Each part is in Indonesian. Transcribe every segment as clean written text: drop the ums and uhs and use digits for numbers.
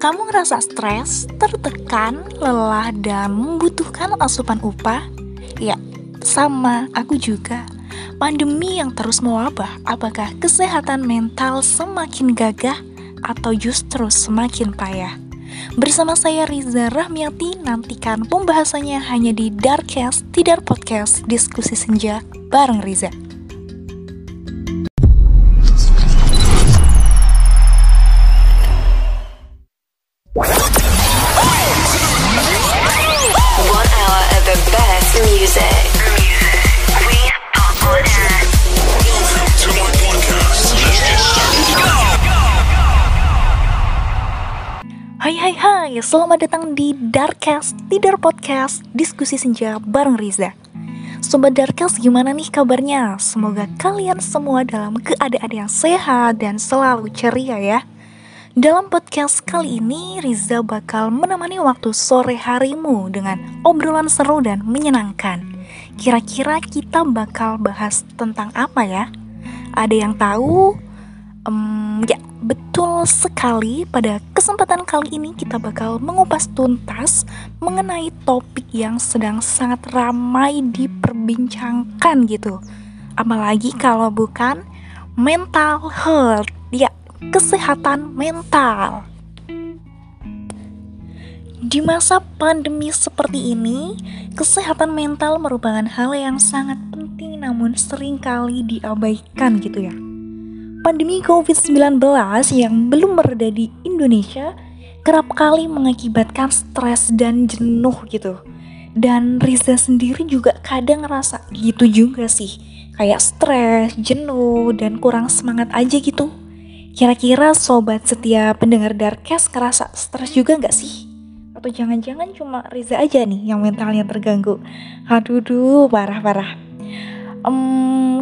Kamu ngerasa stres, tertekan, lelah, dan membutuhkan asupan upah? Ya, sama, aku juga. Pandemi yang terus mewabah, apakah kesehatan mental semakin gagah atau justru semakin payah? Bersama saya Riza Rahmiati, nantikan pembahasannya hanya di Darkcast, Tidak Podcast, Diskusi Senja bareng Riza. Music. We are on air. Welcome to my podcast. Let's get started. Hai, selamat datang di Darkcast, Tidak Podcast, Diskusi Senja bareng Riza. Sobat Darkcast, gimana nih kabarnya? Semoga kalian semua dalam keadaan yang sehat dan selalu ceria ya. Dalam podcast kali ini, Riza bakal menemani waktu sore harimu dengan obrolan seru dan menyenangkan. Kira-kira kita bakal bahas tentang apa ya? Ada yang tahu? Ya, betul sekali. Pada kesempatan kali ini kita bakal mengupas tuntas mengenai topik yang sedang sangat ramai diperbincangkan gitu. Apalagi kalau bukan mental health. Ya, kesehatan mental. Di masa pandemi seperti ini, kesehatan mental merupakan hal yang sangat penting namun seringkali diabaikan gitu ya. Pandemi COVID-19 yang belum mereda di Indonesia kerap kali mengakibatkan stres dan jenuh gitu. Dan Riza sendiri juga kadang ngerasa gitu juga sih, kayak stres, jenuh, dan kurang semangat aja gitu. Kira-kira sobat setia pendengar Darkcast ngerasa stres juga gak sih? Atau jangan-jangan cuma Riza aja nih yang mentalnya terganggu? Aduh, parah.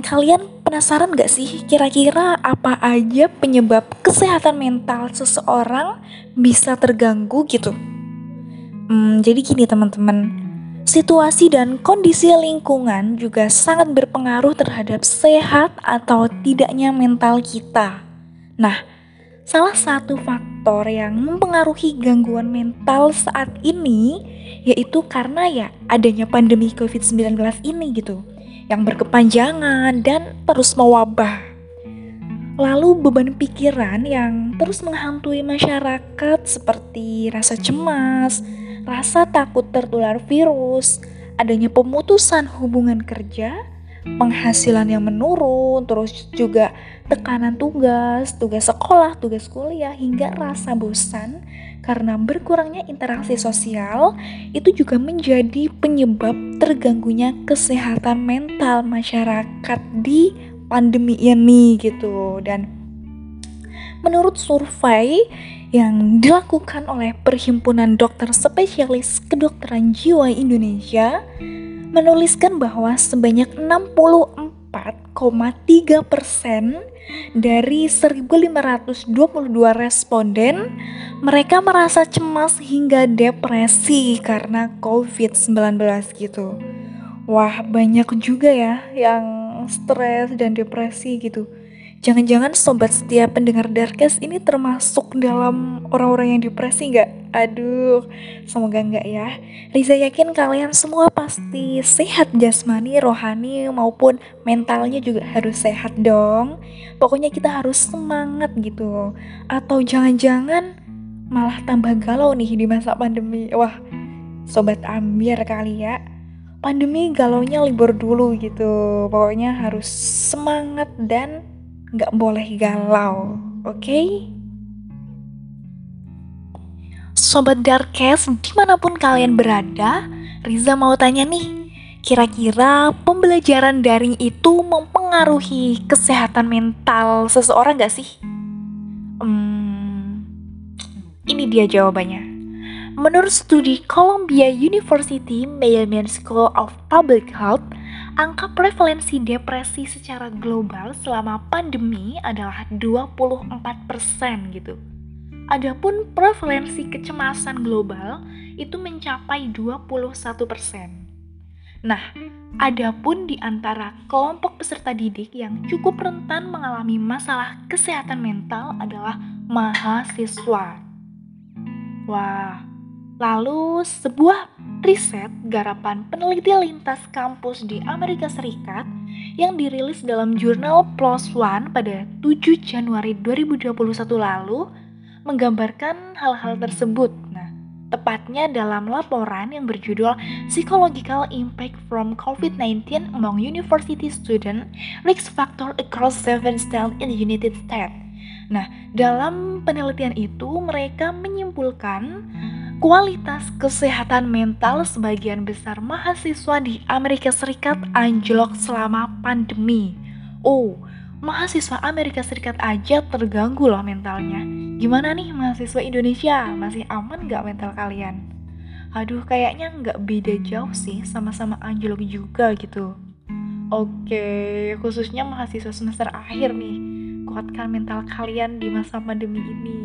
Kalian penasaran gak sih kira-kira apa aja penyebab kesehatan mental seseorang bisa terganggu gitu? Jadi gini teman-teman, situasi dan kondisi lingkungan juga sangat berpengaruh terhadap sehat atau tidaknya mental kita. Nah, salah satu faktor yang mempengaruhi gangguan mental saat ini yaitu karena ya adanya pandemi COVID-19 ini gitu, yang berkepanjangan dan terus mewabah. Lalu beban pikiran yang terus menghantui masyarakat seperti rasa cemas, rasa takut tertular virus, adanya pemutusan hubungan kerja, penghasilan yang menurun, terus juga tekanan tugas sekolah, tugas kuliah, hingga rasa bosan karena berkurangnya interaksi sosial itu juga menjadi penyebab terganggunya kesehatan mental masyarakat di pandemi ini gitu. Dan menurut survei yang dilakukan oleh Perhimpunan Dokter Spesialis Kedokteran Jiwa Indonesia menuliskan bahwa sebanyak 64,3% dari 1.522 responden mereka merasa cemas hingga depresi karena COVID-19 gitu. Wah, banyak juga ya yang stres dan depresi gitu. Jangan-jangan sobat setia pendengar Darkcast ini termasuk dalam orang-orang yang depresi gak? Aduh, semoga enggak ya. Riza yakin kalian semua pasti sehat jasmani, rohani, maupun mentalnya juga harus sehat dong. Pokoknya kita harus semangat gitu. Atau jangan-jangan malah tambah galau nih di masa pandemi. Wah, sobat ambiar kali ya. Pandemi galaunya libur dulu gitu. Pokoknya harus semangat dan gak boleh galau, oke? Sobat Darkcast, dimanapun kalian berada, Riza mau tanya nih, kira-kira pembelajaran daring itu mempengaruhi kesehatan mental seseorang gak sih? Ini dia jawabannya. Menurut studi Columbia University Mailman School of Public Health, angka prevalensi depresi secara global selama pandemi adalah 24% gitu. Adapun prevalensi kecemasan global itu mencapai 21%. Nah, adapun di antara kelompok peserta didik yang cukup rentan mengalami masalah kesehatan mental adalah mahasiswa. Wah, lalu sebuah riset garapan peneliti lintas kampus di Amerika Serikat yang dirilis dalam jurnal PLOS ONE pada 7 Januari 2021 lalu menggambarkan hal-hal tersebut. Nah, tepatnya dalam laporan yang berjudul Psychological Impact from COVID-19 Among University Students, Risk Factor Across 7 States in the United States. Nah, dalam penelitian itu mereka menyimpulkan kualitas kesehatan mental sebagian besar mahasiswa di Amerika Serikat anjlok selama pandemi. Oh, mahasiswa Amerika Serikat aja terganggu loh mentalnya. Gimana nih mahasiswa Indonesia? Masih aman gak mental kalian? Aduh, kayaknya gak beda jauh sih, sama-sama anjlok juga gitu. Oke, khususnya mahasiswa semester akhir nih, kuatkan mental kalian di masa pandemi ini.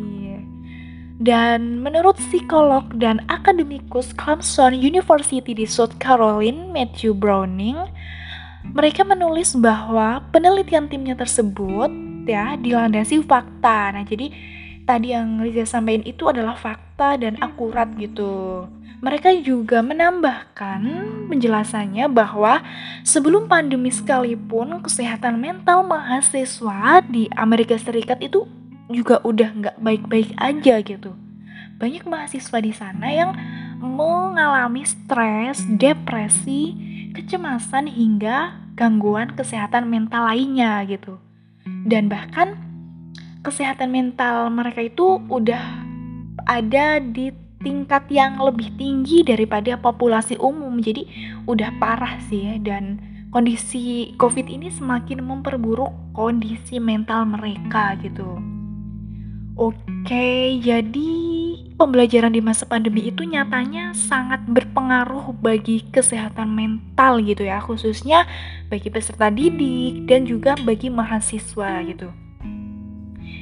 Dan menurut psikolog dan akademikus Clemson University di South Carolina, Matthew Browning, mereka menulis bahwa penelitian timnya tersebut ya dilandasi fakta. Nah, jadi tadi yang Riza sampaikan itu adalah fakta dan akurat gitu. Mereka juga menambahkan penjelasannya bahwa sebelum pandemi sekalipun kesehatan mental mahasiswa di Amerika Serikat itu juga udah nggak baik-baik aja gitu. Banyak mahasiswa di sana yang mengalami stres, depresi, kecemasan hingga gangguan kesehatan mental lainnya gitu. Dan bahkan kesehatan mental mereka itu udah ada di tingkat yang lebih tinggi daripada populasi umum. Jadi udah parah sih ya, dan kondisi COVID ini semakin memperburuk kondisi mental mereka gitu. Oke, jadi pembelajaran di masa pandemi itu nyatanya sangat berpengaruh bagi kesehatan mental gitu ya, khususnya bagi peserta didik dan juga bagi mahasiswa gitu.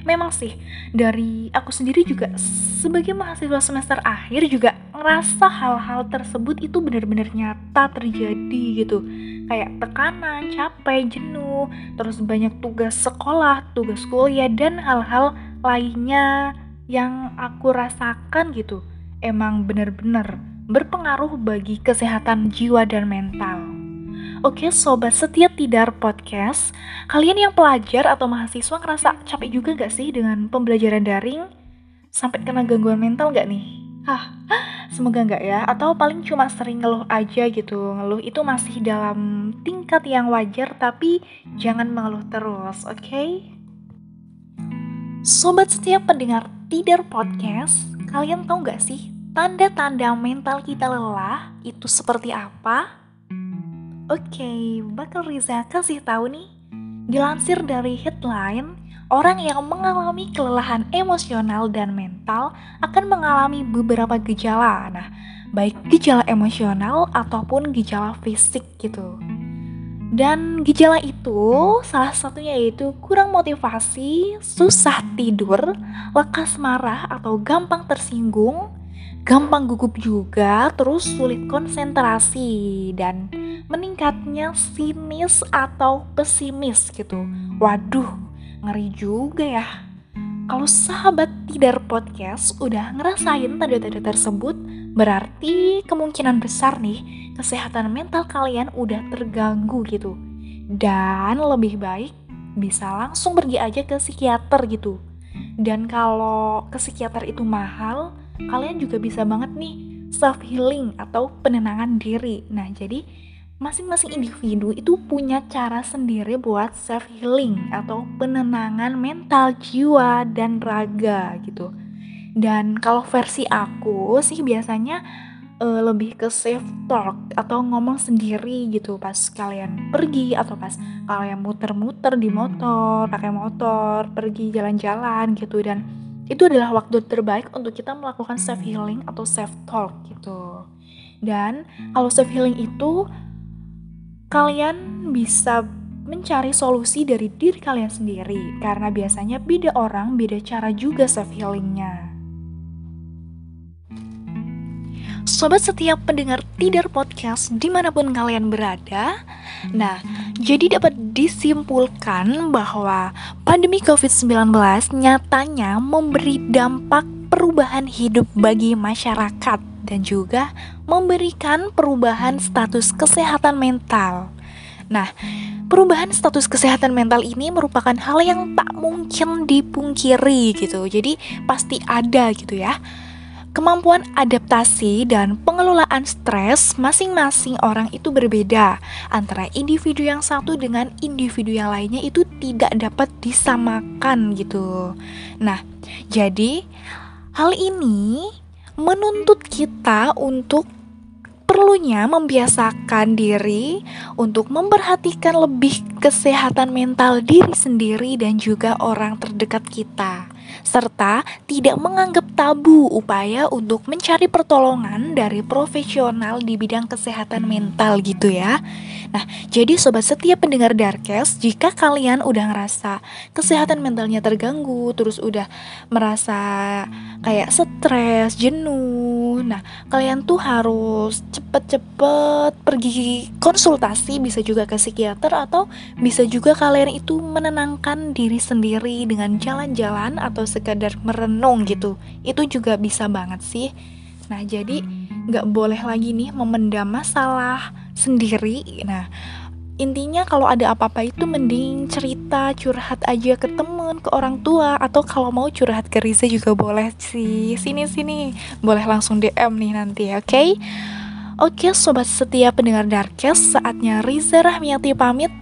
Memang sih, dari aku sendiri juga sebagai mahasiswa semester akhir juga ngerasa hal-hal tersebut itu benar-benar nyata terjadi gitu. Kayak tekanan, capek, jenuh, terus banyak tugas sekolah, tugas kuliah, dan hal-hal lainnya yang aku rasakan gitu. Emang benar-benar berpengaruh bagi kesehatan jiwa dan mental. Oke, sobat setia Tidar Podcast, kalian yang pelajar atau mahasiswa ngerasa capek juga gak sih dengan pembelajaran daring? Sampai kena gangguan mental gak nih? Semoga gak ya, atau paling cuma sering ngeluh aja gitu. Ngeluh itu masih dalam tingkat yang wajar, tapi jangan mengeluh terus, oke? Sobat setia pendengar Tidar Podcast, kalian tahu gak sih tanda-tanda mental kita lelah itu seperti apa? Oke, bakal Riza kasih tahu nih. Dilansir dari headline, orang yang mengalami kelelahan emosional dan mental akan mengalami beberapa gejala. Nah, baik gejala emosional ataupun gejala fisik gitu. Dan gejala itu salah satunya yaitu kurang motivasi, susah tidur, lekas marah atau gampang tersinggung, gampang gugup juga, terus sulit konsentrasi, dan meningkatnya sinis atau pesimis gitu. Waduh, ngeri juga ya. Kalau sahabat Tidar Podcast udah ngerasain tanda-tanda tersebut, berarti kemungkinan besar nih kesehatan mental kalian udah terganggu gitu. Dan lebih baik bisa langsung pergi aja ke psikiater gitu. Dan kalau ke psikiater itu mahal, kalian juga bisa banget nih self healing atau penenangan diri. Nah, jadi masing-masing individu itu punya cara sendiri buat self healing atau penenangan mental, jiwa, dan raga gitu. Dan kalau versi aku sih biasanya lebih ke self talk atau ngomong sendiri gitu pas kalian pergi atau pas kalian muter-muter di motor, pakai motor, pergi jalan-jalan gitu. Dan itu adalah waktu terbaik untuk kita melakukan self healing atau self talk gitu. Dan kalau self healing itu kalian bisa mencari solusi dari diri kalian sendiri, karena biasanya beda orang, beda cara juga self healingnya. Sobat setiap pendengar Tidar Podcast dimanapun kalian berada, nah, jadi dapat disimpulkan bahwa pandemi COVID-19 nyatanya memberi dampak perubahan hidup bagi masyarakat dan juga memberikan perubahan status kesehatan mental. Nah, perubahan status kesehatan mental ini merupakan hal yang tak mungkin dipungkiri gitu. Jadi pasti ada gitu ya. Kemampuan adaptasi dan pengelolaan stres masing-masing orang itu berbeda. Antara individu yang satu dengan individu yang lainnya itu tidak dapat disamakan gitu. Nah, jadi hal ini menuntut kita untuk perlunya membiasakan diri untuk memperhatikan lebih kesehatan mental diri sendiri dan juga orang terdekat kita, serta tidak menganggap tabu upaya untuk mencari pertolongan dari profesional di bidang kesehatan mental gitu ya. Nah, jadi sobat setia pendengar Darkcast, jika kalian udah ngerasa kesehatan mentalnya terganggu, terus udah merasa kayak stres, jenuh, nah kalian tuh harus cepet-cepet pergi konsultasi, bisa juga ke psikiater atau bisa juga kalian itu menenangkan diri sendiri dengan jalan-jalan atau sekadar merenung gitu. Itu juga bisa banget sih. Nah, jadi nggak boleh lagi nih memendam masalah sendiri. Nah, intinya kalau ada apa-apa itu mending cerita, curhat aja ke temen, ke orang tua, atau kalau mau curhat ke Riza juga boleh sih. Sini-sini, boleh langsung DM nih nanti, oke? Oke, sobat setia pendengar Darkcast, saatnya Riza Rahmiati pamit.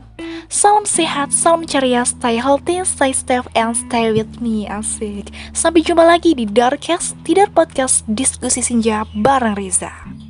Salam sehat, salam ceria, stay healthy, stay safe, and stay with me, asik. Sampai jumpa lagi di Darkcast, Tidar Podcast Diskusi Senja bareng Riza.